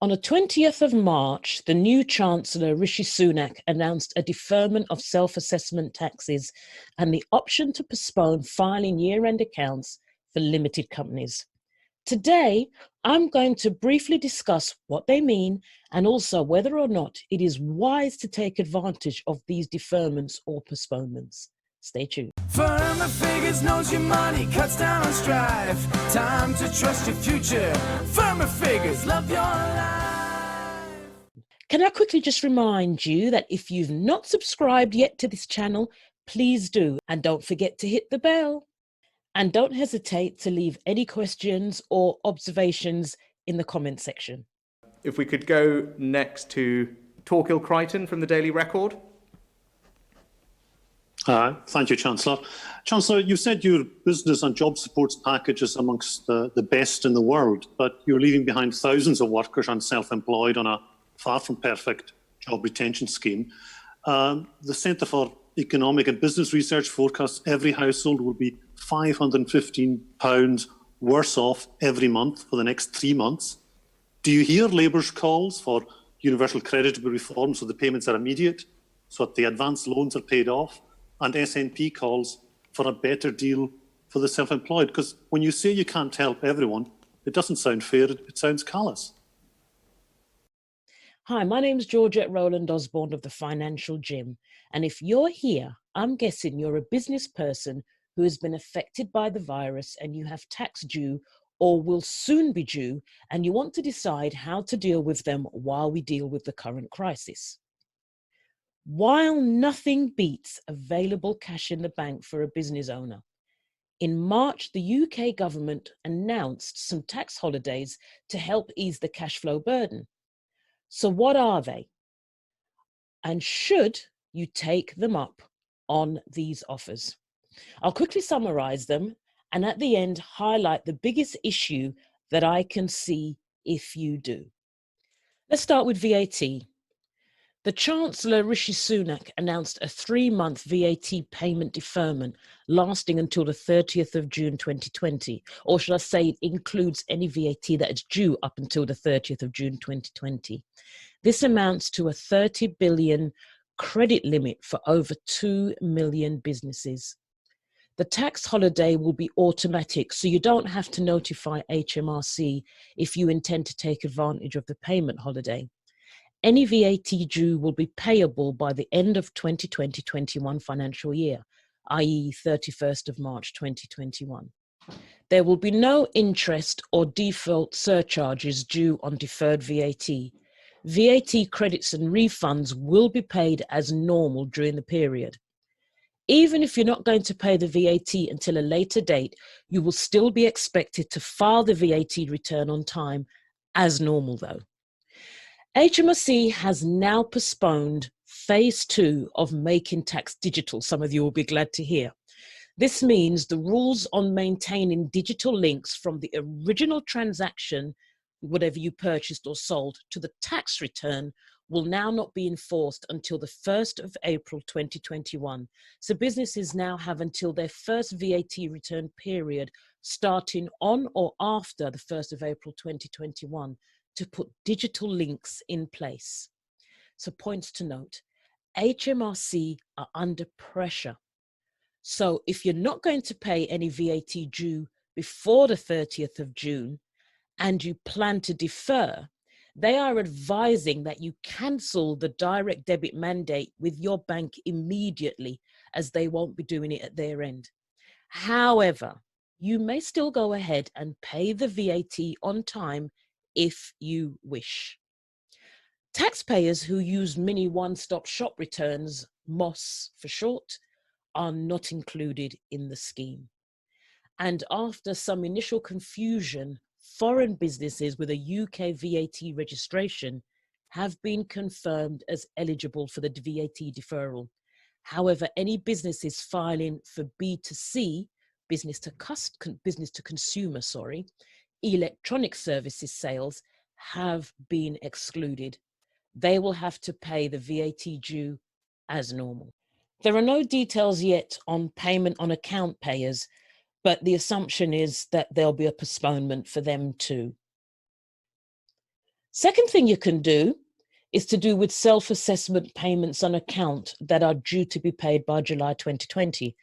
On the 20th of March, the new Chancellor Rishi Sunak announced a deferment of self-assessment taxes and the option to postpone filing year-end accounts for limited companies. Today, I'm going to briefly discuss what they mean and also whether or not it is wise to take advantage of these deferments or postponements. Stay tuned. Firmer Figures knows your money, cuts down on strife. Time to trust your future. Firmer Figures, love your life. Can I quickly just remind you that if you've not subscribed yet to this channel, please do. And don't forget to hit the bell. And don't hesitate to leave any questions or observations in the comment section. If we could go next to Torquil Crichton from the Daily Record. Thank you, Chancellor. Chancellor, you said your business and job supports package is amongst the best in the world, but you're leaving behind thousands of workers and self-employed on a far from perfect job retention scheme. The Centre for Economic and Business Research forecasts every household will be £515 worse off every month for the next 3 months. Do you hear Labour's calls for universal credit to be reformed so the payments are immediate, so that the advance loans are paid off, and SNP calls for a better deal for the self-employed? Because when you say you can't help everyone, it doesn't sound fair, it sounds callous. Hi, my name is Georgette Rowland Osborne of the Financial Gym. And if you're here, I'm guessing you're a business person who has been affected by the virus and you have tax due or will soon be due, and you want to decide how to deal with them while we deal with the current crisis. While nothing beats available cash in the bank for a business owner, in March, the UK government announced some tax holidays to help ease the cash flow burden. So what are they? And should you take them up on these offers? I'll quickly summarize them and at the end highlight the biggest issue that I can see if you do. Let's start with VAT. The Chancellor Rishi Sunak announced a 3-month VAT payment deferment lasting until the 30th of June 2020, or should I say it includes any VAT that is due up until the 30th of June 2020. This amounts to a 30 billion credit limit for over 2 million businesses. The tax holiday will be automatic, so you don't have to notify HMRC if you intend to take advantage of the payment holiday. Any VAT due will be payable by the end of 2020-21 financial year, i.e. 31st of March 2021. There will be no interest or default surcharges due on deferred VAT. VAT credits and refunds will be paid as normal during the period. Even if you're not going to pay the VAT until a later date, you will still be expected to file the VAT return on time as normal though. HMRC has now postponed phase 2 of making tax digital. Some of you will be glad to hear. This means the rules on maintaining digital links from the original transaction, whatever you purchased or sold, to the tax return will now not be enforced until the 1st of April 2021. So businesses now have until their first VAT return period starting on or after the 1st of April 2021 to put digital links in place. So points to note, HMRC are under pressure. So if you're not going to pay any VAT due before the 30th of June and you plan to defer, they are advising that you cancel the direct debit mandate with your bank immediately, as they won't be doing it at their end. However, you may still go ahead and pay the VAT on time if you wish. Taxpayers who use mini one-stop shop returns, MOS for short, are not included in the scheme. And after some initial confusion, foreign businesses with a UK VAT registration have been confirmed as eligible for the VAT deferral. However, any businesses filing for B2C, business to consumer, electronic services sales have been excluded. They will have to pay the VAT due as normal. There are no details yet on payment on account payers, but the assumption is that there'll be a postponement for them too. Second thing you can do is to do with self-assessment payments on account that are due to be paid by July 2020,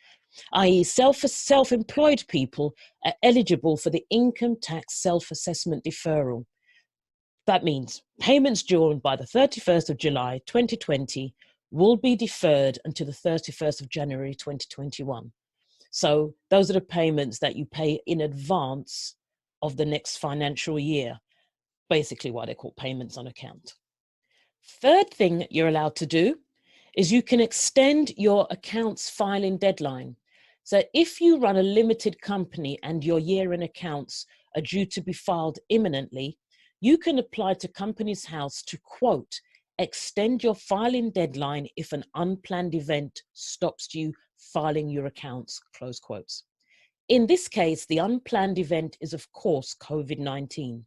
i.e. self-employed people are eligible for the income tax self-assessment deferral. That means payments due by the 31st of July 2020 will be deferred until the 31st of January 2021. So those are the payments that you pay in advance of the next financial year, basically what they call payments on account. Third thing you're allowed to do is you can extend your accounts filing deadline. So if you run a limited company and your year-end accounts are due to be filed imminently, you can apply to Companies House to, quote, extend your filing deadline if an unplanned event stops you filing your accounts, close quotes. In this case, the unplanned event is, of course, COVID-19.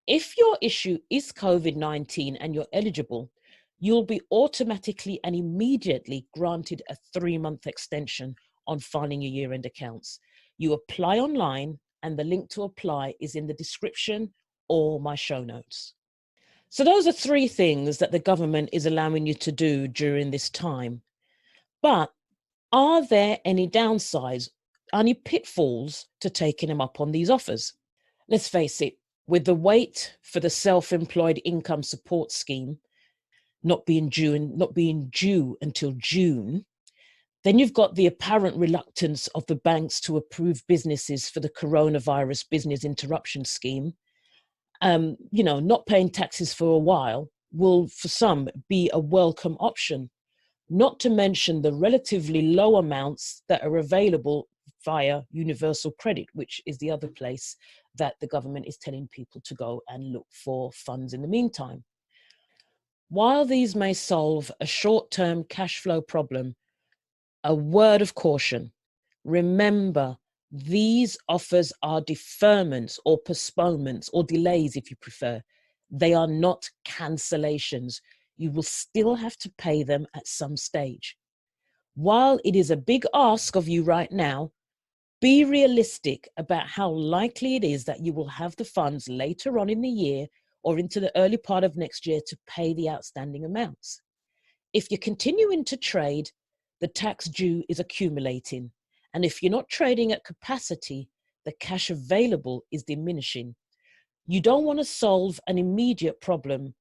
If your issue is COVID-19 and you're eligible, you'll be automatically and immediately granted a 3-month extension on filing your year-end accounts. You apply online and the link to apply is in the description or my show notes. So those are 3 things that the government is allowing you to do during this time. But are there any downsides, any pitfalls to taking them up on these offers? Let's face it, with the wait for the self-employed income support scheme not being due until June, then you've got the apparent reluctance of the banks to approve businesses for the coronavirus business interruption scheme. Not paying taxes for a while will, for some, be a welcome option, not to mention the relatively low amounts that are available via universal credit, which is the other place that the government is telling people to go and look for funds in the meantime. While these may solve a short-term cash flow problem, a word of caution: remember, these offers are deferments or postponements or delays if you prefer. They are not cancellations. You will still have to pay them at some stage. While it is a big ask of you right now, be realistic about how likely it is that you will have the funds later on in the year or into the early part of next year to pay the outstanding amounts. If you're continuing to trade, the tax due is accumulating. And if you're not trading at capacity, the cash available is diminishing. You don't want to solve an immediate problem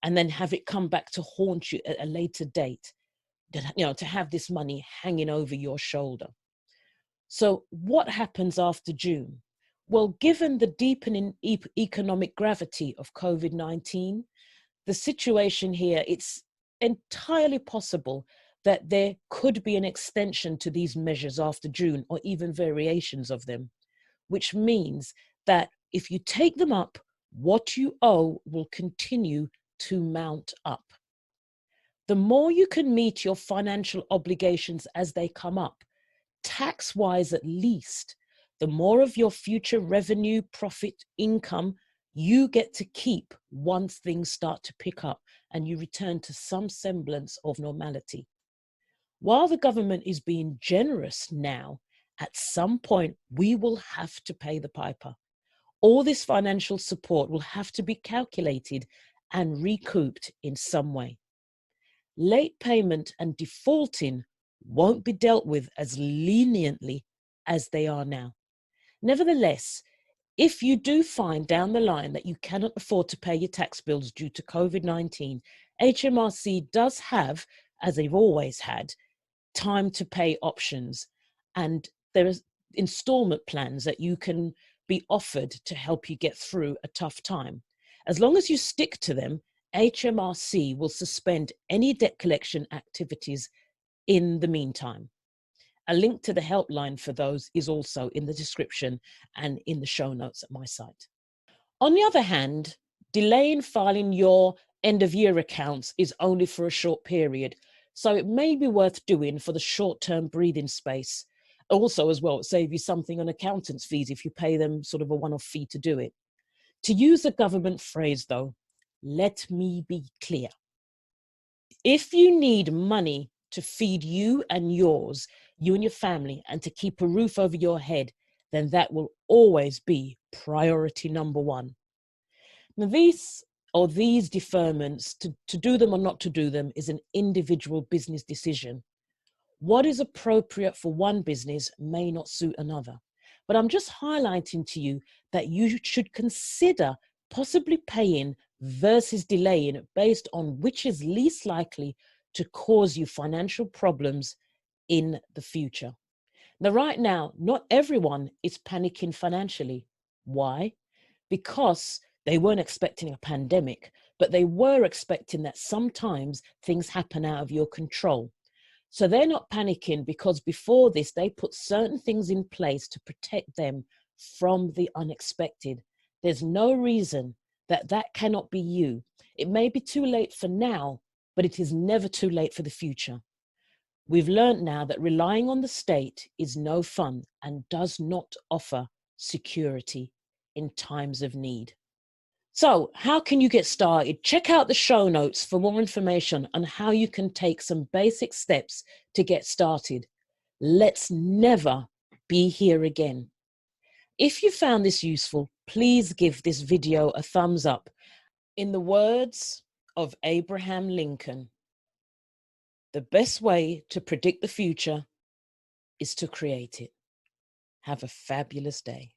and then have it come back to haunt you at a later date, to have this money hanging over your shoulder. So what happens after June? Well, given the deepening economic gravity of COVID-19, the situation here, it's entirely possible that there could be an extension to these measures after June or even variations of them, which means that if you take them up, what you owe will continue to mount up. The more you can meet your financial obligations as they come up, tax-wise at least, the more of your future revenue, profit, income you get to keep once things start to pick up and you return to some semblance of normality. While the government is being generous now, at some point we will have to pay the piper. All this financial support will have to be calculated and recouped in some way. Late payment and defaulting won't be dealt with as leniently as they are now. Nevertheless, if you do find down the line that you cannot afford to pay your tax bills due to COVID-19, HMRC does have, as they've always had, time to pay options, and there are installment plans that you can be offered to help you get through a tough time. As long as you stick to them, HMRC will suspend any debt collection activities in the meantime. A link to the helpline for those is also in the description and in the show notes at my site. On the other hand, delaying filing your end of year accounts is only for a short period, so it may be worth doing for the short-term breathing space. Also, as well, save you something on accountants' fees if you pay them sort of a one-off fee to do it. To use a government phrase though, let me be clear. If you need money to feed you and yours, you and your family, and to keep a roof over your head, then that will always be priority number one. Now, these or these deferments, to do them or not to do them, is an individual business decision. What is appropriate for one business may not suit another. But I'm just highlighting to you that you should consider possibly paying versus delaying based on which is least likely to cause you financial problems in the future. Now, right now, not everyone is panicking financially. Why? Because they weren't expecting a pandemic, but they were expecting that sometimes things happen out of your control. So they're not panicking because before this, they put certain things in place to protect them from the unexpected. There's no reason that that cannot be you. It may be too late for now, but it is never too late for the future. We've learned now that relying on the state is no fun and does not offer security in times of need. So, how can you get started? Check out the show notes for more information on how you can take some basic steps to get started. Let's never be here again. If you found this useful, please give this video a thumbs up. In the words of Abraham Lincoln, the best way to predict the future is to create it. Have a fabulous day.